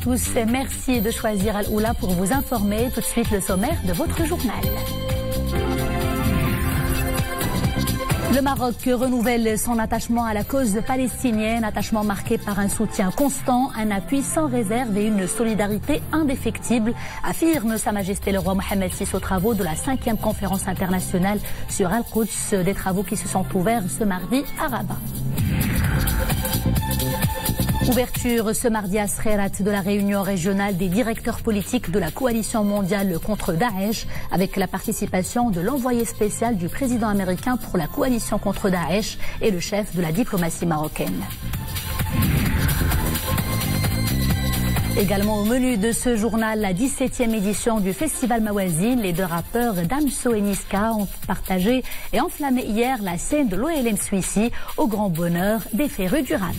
tous, merci de choisir Al-Oula pour vous informer. Tout de suite le sommaire de votre journal. Le Maroc renouvelle son attachement à la cause palestinienne, attachement marqué par un soutien constant, un appui sans réserve et une solidarité indéfectible, affirme Sa Majesté le roi Mohammed VI aux travaux de la 5e conférence internationale sur Al-Quds, des travaux qui se sont ouverts ce mardi à Rabat. Ouverture ce mardi à Sreirat de la réunion régionale des directeurs politiques de la coalition mondiale contre Daesh, avec la participation de l'envoyé spécial du président américain pour la coalition contre Daesh et le chef de la diplomatie marocaine. Également au menu de ce journal, la 17e édition du Festival Mawazine. Les deux rappeurs Damso et Niska ont partagé et enflammé hier la scène de l'OLM Suissi au grand bonheur des férus du rap.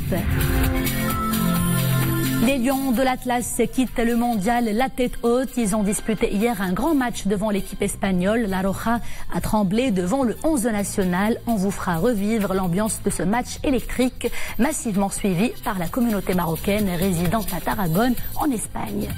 Les Lions de l'Atlas quittent le mondial la tête haute. Ils ont disputé hier un grand match devant l'équipe espagnole. La Roja a tremblé devant le 11 national. On vous fera revivre l'ambiance de ce match électrique massivement suivi par la communauté marocaine résidant à Tarragone en Espagne.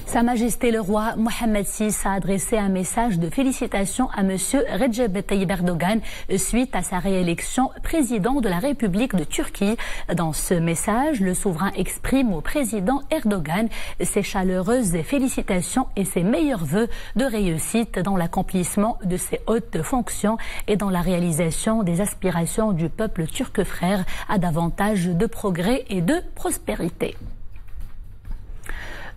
Sa Majesté le roi Mohammed VI a adressé un message de félicitations à M. Recep Tayyip Erdogan suite à sa réélection président de la République de Turquie. Dans ce message, le souverain exprime au président Erdogan ses chaleureuses félicitations et ses meilleurs vœux de réussite dans l'accomplissement de ses hautes fonctions et dans la réalisation des aspirations du peuple turc frère à davantage de progrès et de prospérité.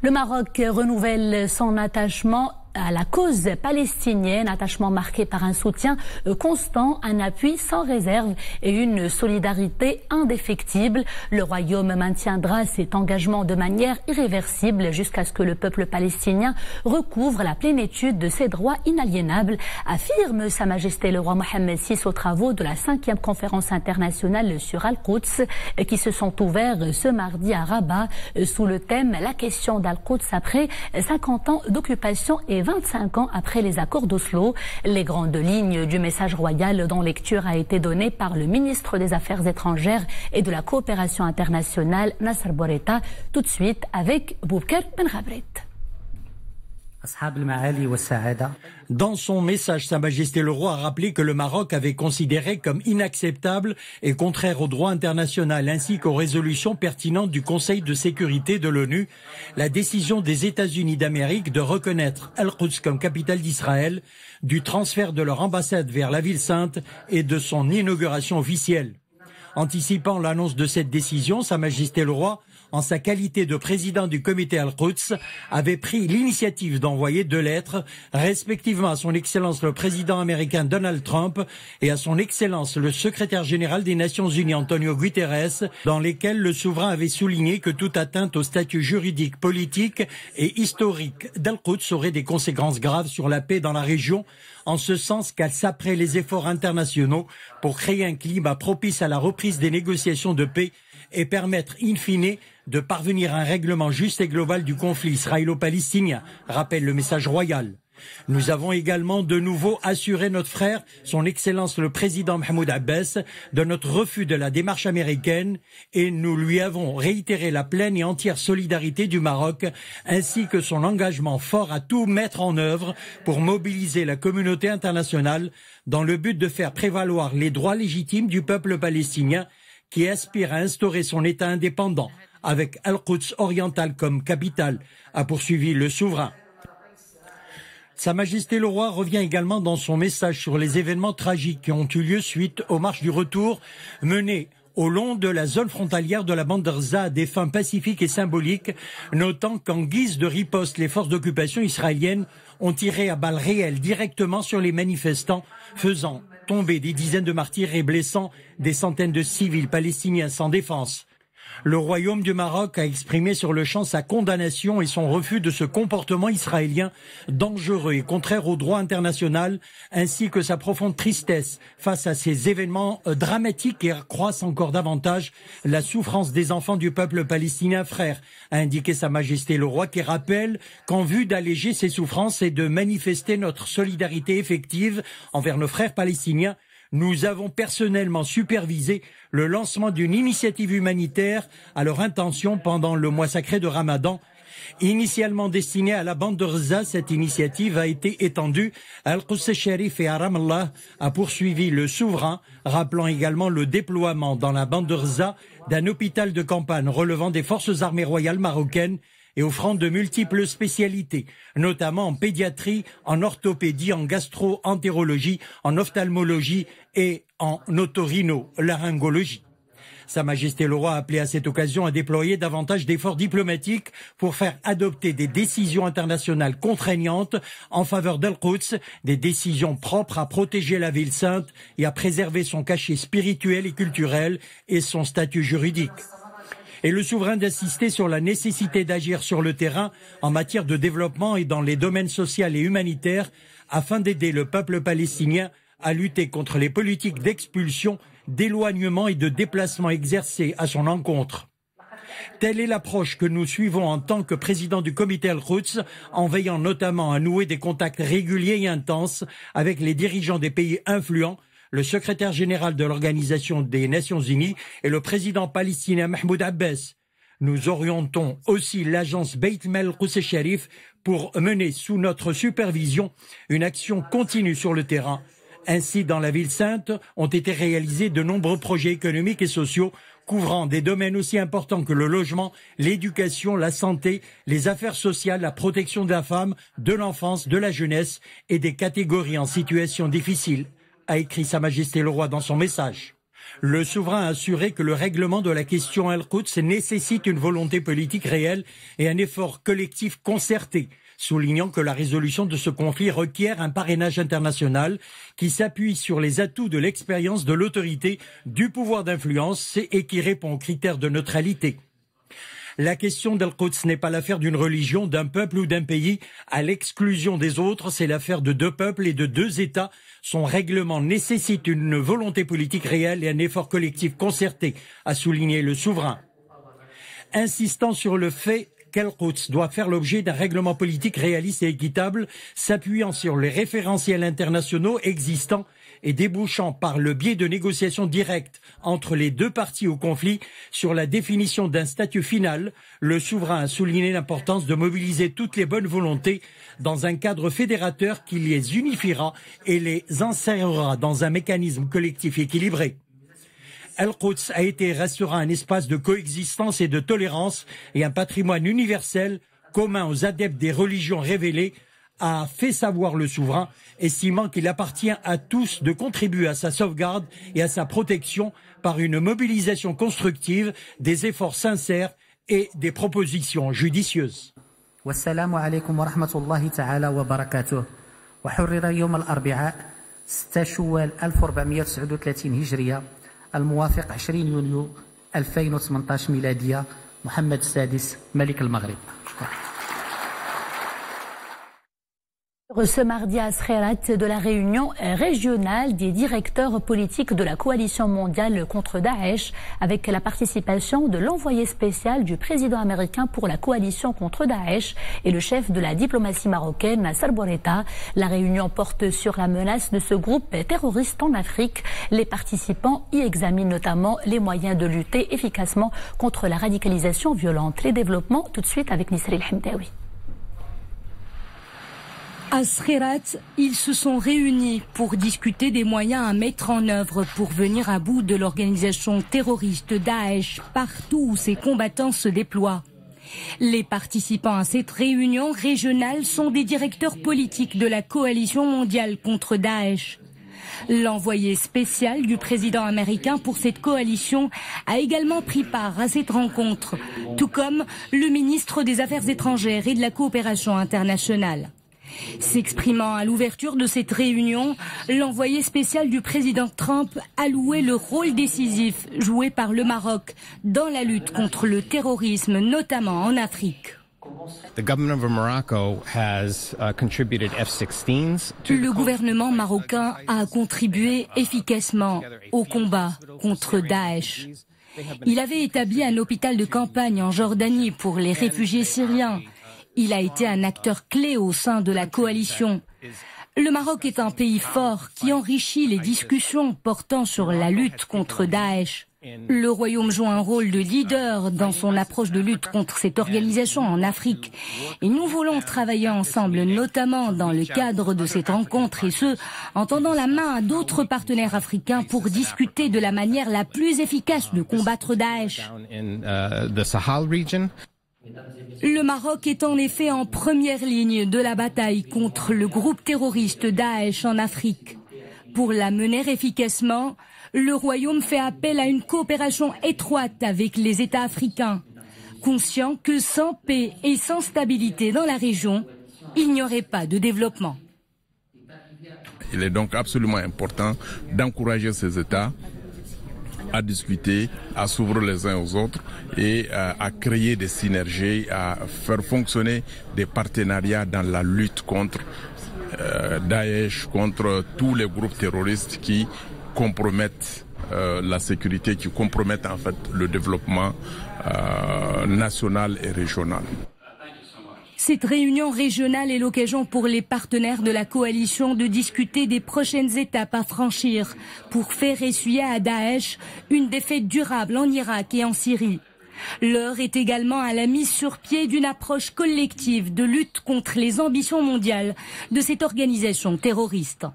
Le Maroc renouvelle son attachement à la cause palestinienne, attachement marqué par un soutien constant, un appui sans réserve et une solidarité indéfectible. Le Royaume maintiendra cet engagement de manière irréversible jusqu'à ce que le peuple palestinien recouvre la plénitude de ses droits inaliénables, affirme Sa Majesté le roi Mohammed VI aux travaux de la 5e conférence internationale sur Al-Quds qui se sont ouverts ce mardi à Rabat sous le thème « La question d'Al-Quds après 50 ans d'occupation et 25 ans après les accords d'Oslo ». Les grandes lignes du message royal dont lecture a été donnée par le ministre des Affaires étrangères et de la coopération internationale, Nasser Bourita. Tout de suite avec Boubacar Benrabret. Dans son message, Sa Majesté le roi a rappelé que le Maroc avait considéré comme inacceptable et contraire au droit international ainsi qu'aux résolutions pertinentes du Conseil de sécurité de l'ONU la décision des États-Unis d'Amérique de reconnaître Al-Quds comme capitale d'Israël, du transfert de leur ambassade vers la ville sainte et de son inauguration officielle. Anticipant l'annonce de cette décision, Sa Majesté le roi, en sa qualité de président du comité Al-Quds, avait pris l'initiative d'envoyer 2 lettres, respectivement à son Excellence le président américain Donald Trump et à son Excellence le secrétaire général des Nations Unies Antonio Guterres, dans lesquelles le souverain avait souligné que toute atteinte au statut juridique, politique et historique d'Al-Quds aurait des conséquences graves sur la paix dans la région, en ce sens qu'elle saperait les efforts internationaux pour créer un climat propice à la reprise des négociations de paix et permettre, in fine, de parvenir à un règlement juste et global du conflit israélo-palestinien, rappelle le message royal. Nous avons également de nouveau assuré notre frère, son Excellence le président Mahmoud Abbas, de notre refus de la démarche américaine et nous lui avons réitéré la pleine et entière solidarité du Maroc ainsi que son engagement fort à tout mettre en œuvre pour mobiliser la communauté internationale dans le but de faire prévaloir les droits légitimes du peuple palestinien qui aspire à instaurer son État indépendant avec Al-Quds oriental comme capitale, a poursuivi le souverain. Sa Majesté le roi revient également dans son message sur les événements tragiques qui ont eu lieu suite aux marches du retour menées au long de la zone frontalière de la bande d'Arza à des fins pacifiques et symboliques, notant qu'en guise de riposte, les forces d'occupation israéliennes ont tiré à balles réelles directement sur les manifestants, faisant tomber des dizaines de martyrs et blessant des centaines de civils palestiniens sans défense. Le Royaume du Maroc a exprimé sur le champ sa condamnation et son refus de ce comportement israélien dangereux et contraire au droit international, ainsi que sa profonde tristesse face à ces événements dramatiques qui accroissent encore davantage la souffrance des enfants du peuple palestinien frère, a indiqué Sa Majesté le roi, qui rappelle qu'en vue d'alléger ces souffrances et de manifester notre solidarité effective envers nos frères palestiniens, nous avons personnellement supervisé le lancement d'une initiative humanitaire à leur intention pendant le mois sacré de Ramadan. Initialement destinée à la bande de Gaza, cette initiative a été étendue à Al-Quds al-Sharif et à Ramallah, a poursuivi le souverain, rappelant également le déploiement dans la bande de Gaza d'un hôpital de campagne relevant des forces armées royales marocaines et offrant de multiples spécialités, notamment en pédiatrie, en orthopédie, en gastro-entérologie, en ophtalmologie et en otorino-laryngologie. Sa Majesté le Roi a appelé à cette occasion à déployer davantage d'efforts diplomatiques pour faire adopter des décisions internationales contraignantes en faveur d'Al-Quds, des décisions propres à protéger la ville sainte et à préserver son cachet spirituel et culturel et son statut juridique. Et le souverain d'insister sur la nécessité d'agir sur le terrain en matière de développement et dans les domaines social et humanitaires afin d'aider le peuple palestinien à lutter contre les politiques d'expulsion, d'éloignement et de déplacement exercées à son encontre. Telle est l'approche que nous suivons en tant que président du comité Al-Quds, en veillant notamment à nouer des contacts réguliers et intenses avec les dirigeants des pays influents, le secrétaire général de l'Organisation des Nations Unies et le président palestinien Mahmoud Abbas. Nous orientons aussi l'agence Beit Mel Quds al-Sharif pour mener sous notre supervision une action continue sur le terrain. Ainsi, dans la ville sainte, ont été réalisés de nombreux projets économiques et sociaux couvrant des domaines aussi importants que le logement, l'éducation, la santé, les affaires sociales, la protection de la femme, de l'enfance, de la jeunesse et des catégories en situation difficile, a écrit Sa Majesté le Roi dans son message. Le souverain a assuré que le règlement de la question Al-Quds nécessite une volonté politique réelle et un effort collectif concerté, soulignant que la résolution de ce conflit requiert un parrainage international qui s'appuie sur les atouts de l'expérience, de l'autorité, du pouvoir d'influence et qui répond aux critères de neutralité. La question d'Al-Quds n'est pas l'affaire d'une religion, d'un peuple ou d'un pays à l'exclusion des autres, c'est l'affaire de deux peuples et de deux États. Son règlement nécessite une volonté politique réelle et un effort collectif concerté, a souligné le souverain. Insistant sur le fait qu'Al-Quds doit faire l'objet d'un règlement politique réaliste et équitable, s'appuyant sur les référentiels internationaux existants et débouchant par le biais de négociations directes entre les deux parties au conflit sur la définition d'un statut final, le souverain a souligné l'importance de mobiliser toutes les bonnes volontés dans un cadre fédérateur qui les unifiera et les insérera dans un mécanisme collectif équilibré. Al-Quds a été et restera un espace de coexistence et de tolérance et un patrimoine universel commun aux adeptes des religions révélées, a fait savoir le souverain, estimant qu'il appartient à tous de contribuer à sa sauvegarde et à sa protection par une mobilisation constructive, des efforts sincères et des propositions judicieuses. Wassalamu alaykum wa rahmatullahi ta'ala wa barakatuh. Wa hurrira yawm al-arbi'a 6 Shawwal 1439 hijriya الموافق 20 يونيو 2018 ميلادية محمد السادس ملك المغرب. Ce mardi à Skhirat de la réunion régionale des directeurs politiques de la coalition mondiale contre Daesh avec la participation de l'envoyé spécial du président américain pour la coalition contre Daesh et le chef de la diplomatie marocaine Nasser Bourita. La réunion porte sur la menace de ce groupe terroriste en Afrique. Les participants y examinent notamment les moyens de lutter efficacement contre la radicalisation violente. Les développements tout de suite avec Nisri El-Hamdaoui. À Skhirat, ils se sont réunis pour discuter des moyens à mettre en œuvre pour venir à bout de l'organisation terroriste Daesh partout où ses combattants se déploient. Les participants à cette réunion régionale sont des directeurs politiques de la coalition mondiale contre Daesh. L'envoyé spécial du président américain pour cette coalition a également pris part à cette rencontre, tout comme le ministre des Affaires étrangères et de la coopération internationale. S'exprimant à l'ouverture de cette réunion, l'envoyé spécial du président Trump a loué le rôle décisif joué par le Maroc dans la lutte contre le terrorisme, notamment en Afrique. Le gouvernement marocain a contribué efficacement au combat contre Daesh. Il avait établi un hôpital de campagne en Jordanie pour les réfugiés syriens. Il a été un acteur clé au sein de la coalition. Le Maroc est un pays fort qui enrichit les discussions portant sur la lutte contre Daesh. Le Royaume joue un rôle de leader dans son approche de lutte contre cette organisation en Afrique. Et nous voulons travailler ensemble, notamment dans le cadre de cette rencontre, et ce, en tendant la main à d'autres partenaires africains pour discuter de la manière la plus efficace de combattre Daesh. Le Maroc est en effet en première ligne de la bataille contre le groupe terroriste Daesh en Afrique. Pour la mener efficacement, le Royaume fait appel à une coopération étroite avec les États africains, conscient que sans paix et sans stabilité dans la région, il n'y aurait pas de développement. Il est donc absolument important d'encourager ces États à discuter, à s'ouvrir les uns aux autres et à créer des synergies, à faire fonctionner des partenariats dans la lutte contre Daesh, contre tous les groupes terroristes qui compromettent la sécurité, qui compromettent en fait le développement national et régional. Cette réunion régionale est l'occasion pour les partenaires de la coalition de discuter des prochaines étapes à franchir pour faire essuyer à Daesh une défaite durable en Irak et en Syrie. L'heure est également à la mise sur pied d'une approche collective de lutte contre les ambitions mondiales de cette organisation terroriste.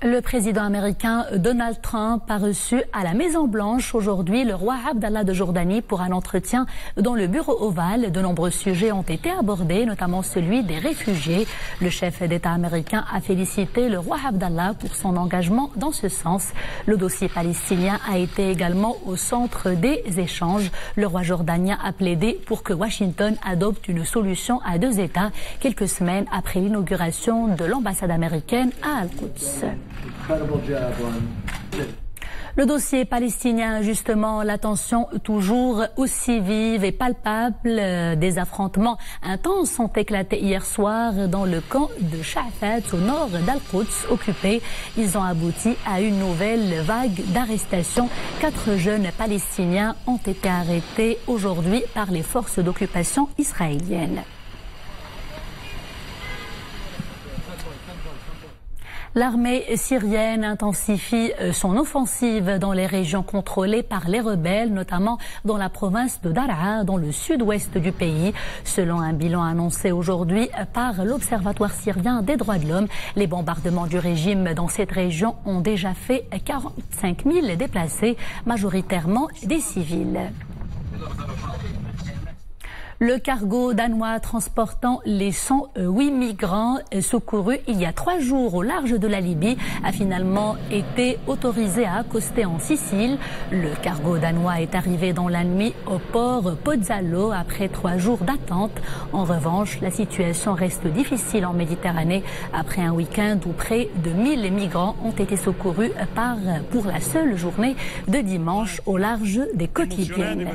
Le président américain Donald Trump a reçu à la Maison-Blanche aujourd'hui le roi Abdallah de Jordanie pour un entretien dans le bureau ovale. De nombreux sujets ont été abordés, notamment celui des réfugiés. Le chef d'État américain a félicité le roi Abdallah pour son engagement dans ce sens. Le dossier palestinien a été également au centre des échanges. Le roi jordanien a plaidé pour que Washington adopte une solution à deux États quelques semaines après l'inauguration de l'ambassade américaine à Al-Quds. Le dossier palestinien, justement, la tension toujours aussi vive et palpable. Des affrontements intenses ont éclaté hier soir dans le camp de Sha'afat au nord d'Al-Quds occupé. Ils ont abouti à une nouvelle vague d'arrestations. 4 jeunes palestiniens ont été arrêtés aujourd'hui par les forces d'occupation israéliennes. L'armée syrienne intensifie son offensive dans les régions contrôlées par les rebelles, notamment dans la province de Daraa, dans le sud-ouest du pays. Selon un bilan annoncé aujourd'hui par l'Observatoire syrien des droits de l'homme, les bombardements du régime dans cette région ont déjà fait 45 000 déplacés, majoritairement des civils. Le cargo danois transportant les 108 migrants secourus il y a 3 jours au large de la Libye a finalement été autorisé à accoster en Sicile. Le cargo danois est arrivé dans la nuit au port Pozzallo après 3 jours d'attente. En revanche, la situation reste difficile en Méditerranée après un week-end où près de 1000 migrants ont été secourus pour la seule journée de dimanche au large des côtes libyennes.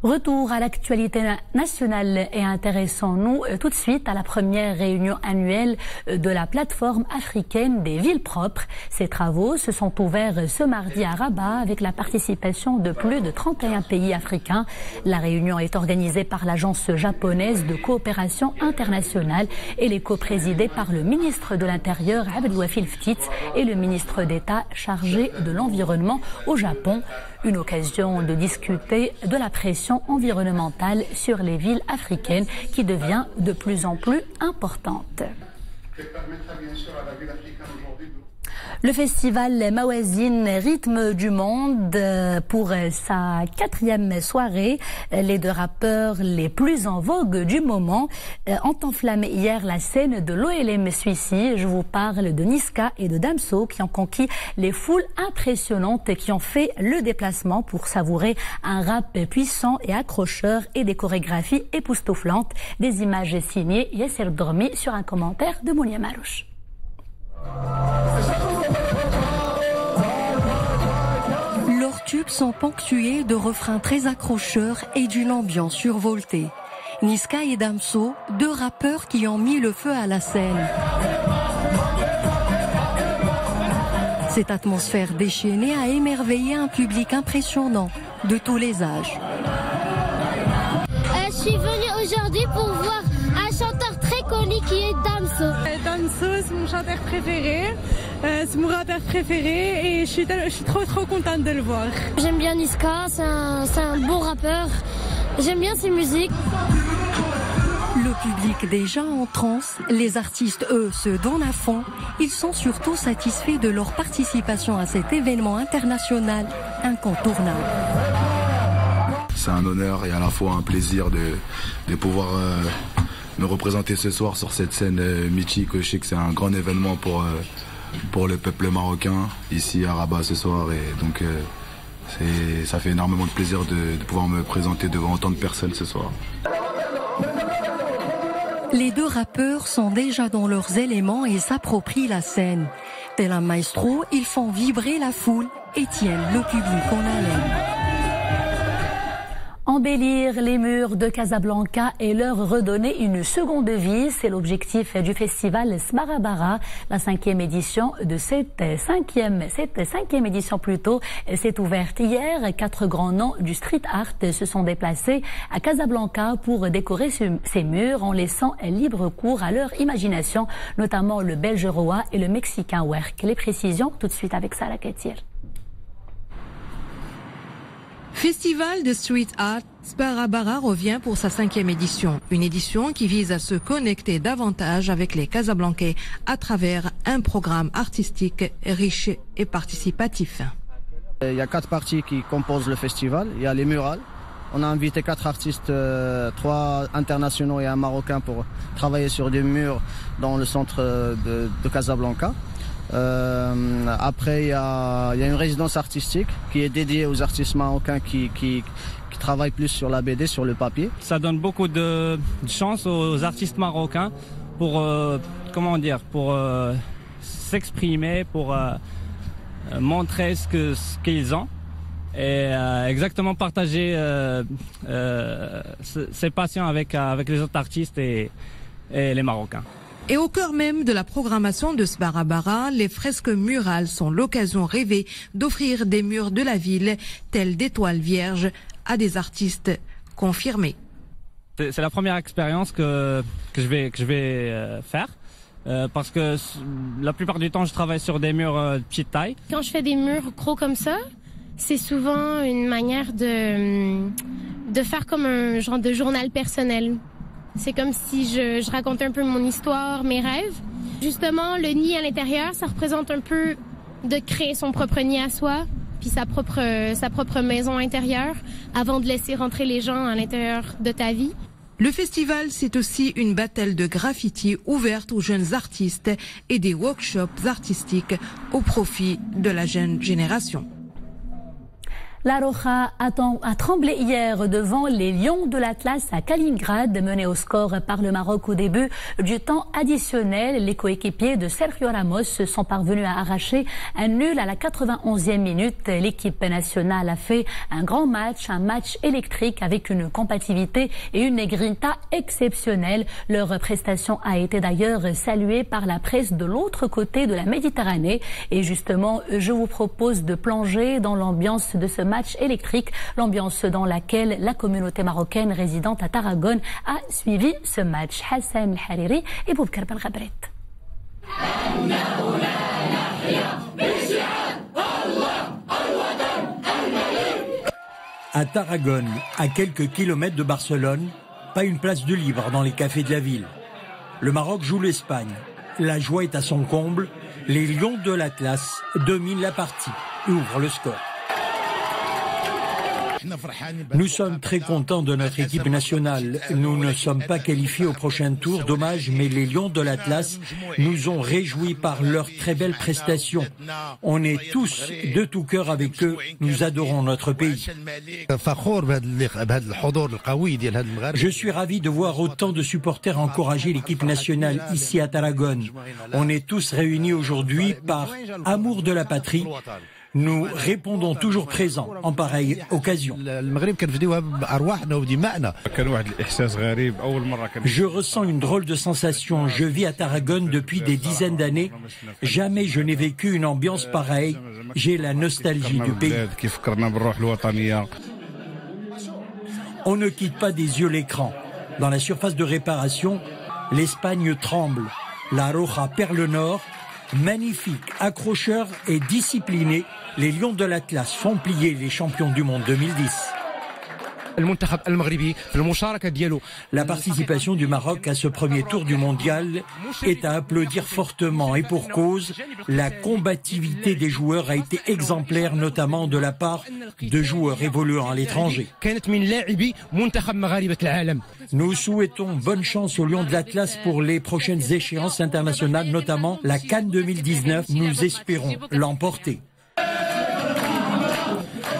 Retour à l'actualité nationale et intéressons-nous tout de suite à la première réunion annuelle de la plateforme africaine des villes propres. Ces travaux se sont ouverts ce mardi à Rabat avec la participation de plus de 31 pays africains. La réunion est organisée par l'agence japonaise de coopération internationale et est coprésidée par le ministre de l'Intérieur Abdelwafil Ftit et le ministre d'État chargé de l'environnement au Japon. Une occasion de discuter de la pression environnementale sur les villes africaines qui devient de plus en plus importante. Le festival Mawazine Rythme du Monde pour sa 4e soirée. Les 2 rappeurs les plus en vogue du moment ont enflammé hier la scène de l'OLM Suissi. Je vous parle de Niska et de Damso qui ont conquis les foules impressionnantes et qui ont fait le déplacement pour savourer un rap puissant et accrocheur et des chorégraphies époustouflantes. Des images signées Yasser Dormi sur un commentaire de Mounia Marouche. Leurs tubes sont ponctués de refrains très accrocheurs et d'une ambiance survoltée. Niska et Damso, 2 rappeurs qui ont mis le feu à la scène. Cette atmosphère déchaînée a émerveillé un public impressionnant de tous les âges. suis venue aujourd'hui pour voir un chanteur très connu qui est Damso. Damso, c'est mon chanteur préféré, c'est mon rappeur préféré et je suis trop contente de le voir. J'aime bien Niska, c'est un bon rappeur, j'aime bien ses musiques. Le public déjà en transe, les artistes, eux, se donnent à fond. Ils sont surtout satisfaits de leur participation à cet événement international incontournable. C'est un honneur et à la fois un plaisir de pouvoir me représenter ce soir sur cette scène mythique. Je sais que c'est un grand événement pour le peuple marocain ici à Rabat ce soir et donc ça fait énormément de plaisir de pouvoir me présenter devant autant de personnes ce soir. Les deux rappeurs sont déjà dans leurs éléments et s'approprient la scène. Tel un maestro, ils font vibrer la foule et tiennent le public en haleine. Embellir les murs de Casablanca et leur redonner une seconde vie, c'est l'objectif du festival Sbarabara. La cinquième édition s'est ouverte hier. 4 grands noms du street art se sont déplacés à Casablanca pour décorer ces murs en laissant libre cours à leur imagination, notamment le Belge Roa et le Mexicain Werk. Les précisions tout de suite avec Sarah Katir. Festival de Street Art, Sbarabara revient pour sa 5e édition. Une édition qui vise à se connecter davantage avec les Casablancais à travers un programme artistique riche et participatif. Il y a 4 parties qui composent le festival. Il y a les murales. On a invité 4 artistes, 3 internationaux et un marocain pour travailler sur des murs dans le centre de Casablanca. Après, il y a une résidence artistique qui est dédiée aux artistes marocains qui travaillent plus sur la BD, sur le papier. Ça donne beaucoup de chance aux artistes marocains pour pour s'exprimer, pour montrer ce qu'ils ont et exactement partager ses passions avec les autres artistes et les Marocains. Et au cœur même de la programmation de Sbarabara, les fresques murales sont l'occasion rêvée d'offrir des murs de la ville, tels d'étoiles vierges, à des artistes confirmés. C'est la première expérience que je vais faire. Parce que la plupart du temps, je travaille sur des murs de petite taille. Quand je fais des murs gros comme ça, c'est souvent une manière de faire comme un genre de journal personnel. C'est comme si je racontais un peu mon histoire, mes rêves. Justement, le nid à l'intérieur, ça représente un peu de créer son propre nid à soi, puis sa propre maison intérieure, avant de laisser rentrer les gens à l'intérieur de ta vie. Le festival, c'est aussi une battle de graffiti ouverte aux jeunes artistes et des workshops artistiques au profit de la jeune génération. La Roja a tremblé hier devant les Lions de l'Atlas à Kaliningrad, menés au score par le Maroc au début du temps additionnel. Les coéquipiers de Sergio Ramos sont parvenus à arracher un nul à la 91e minute. L'équipe nationale a fait un grand match, un match électrique avec une compatibilité et une grinta exceptionnelle. Leur prestation a été d'ailleurs saluée par la presse de l'autre côté de la Méditerranée. Et justement, je vous propose de plonger dans l'ambiance de ce match électrique, l'ambiance dans laquelle la communauté marocaine résidente à Tarragone a suivi ce match. Hassan El-Hariri et Boubkar Ben-Ghabret. À Tarragone, à quelques kilomètres de Barcelone, pas une place de libre dans les cafés de la ville. Le Maroc joue l'Espagne. La joie est à son comble. Les Lions de l'Atlas dominent la partie et ouvrent le score. Nous sommes très contents de notre équipe nationale. Nous ne sommes pas qualifiés au prochain tour, dommage, mais les Lions de l'Atlas nous ont réjouis par leur très belle prestation. On est tous de tout cœur avec eux. Nous adorons notre pays. Je suis ravi de voir autant de supporters encourager l'équipe nationale ici à Tarragone. On est tous réunis aujourd'hui par amour de la patrie. Nous répondons toujours présents en pareille occasion. Je ressens une drôle de sensation. Je vis à Tarragone depuis des dizaines d'années. Jamais je n'ai vécu une ambiance pareille. J'ai la nostalgie du pays. On ne quitte pas des yeux l'écran. Dans la surface de réparation, l'Espagne tremble. La Roja perd le nord. Magnifique, accrocheur et discipliné, les Lions de l'Atlas font plier les champions du monde 2010. La participation du Maroc à ce premier tour du mondial est à applaudir fortement et pour cause, la combativité des joueurs a été exemplaire, notamment de la part de joueurs évoluant à l'étranger. Nous souhaitons bonne chance aux Lions de l'Atlas pour les prochaines échéances internationales, notamment la CAN 2019. Nous espérons l'emporter.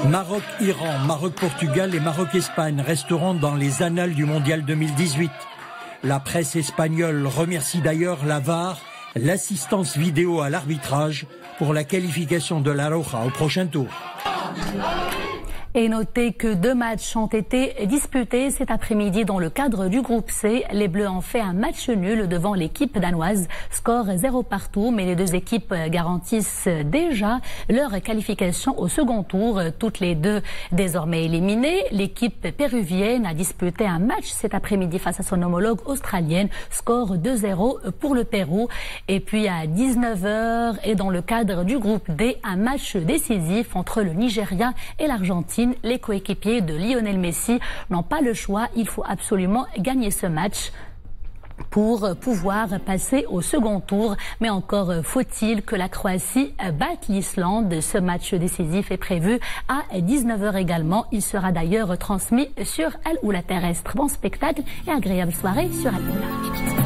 Maroc-Iran, Maroc-Portugal et Maroc-Espagne resteront dans les annales du Mondial 2018. La presse espagnole remercie d'ailleurs la VAR, l'assistance vidéo à l'arbitrage, pour la qualification de la Roja au prochain tour. Et notez que 2 matchs ont été disputés cet après-midi dans le cadre du groupe C. Les Bleus ont fait un match nul devant l'équipe danoise. Score 0 partout, mais les 2 équipes garantissent déjà leur qualification au second tour. Toutes les 2 désormais éliminées. L'équipe péruvienne a disputé un match cet après-midi face à son homologue australienne. Score 2-0 pour le Pérou. Et puis à 19h et dans le cadre du groupe D, un match décisif entre le Nigeria et l'Argentine. Les coéquipiers de Lionel Messi n'ont pas le choix. Il faut absolument gagner ce match pour pouvoir passer au second tour. Mais encore faut-il que la Croatie batte l'Islande. Ce match décisif est prévu à 19h également. Il sera d'ailleurs transmis sur Al Oula Terrestre. Bon spectacle et agréable soirée sur Al Oula.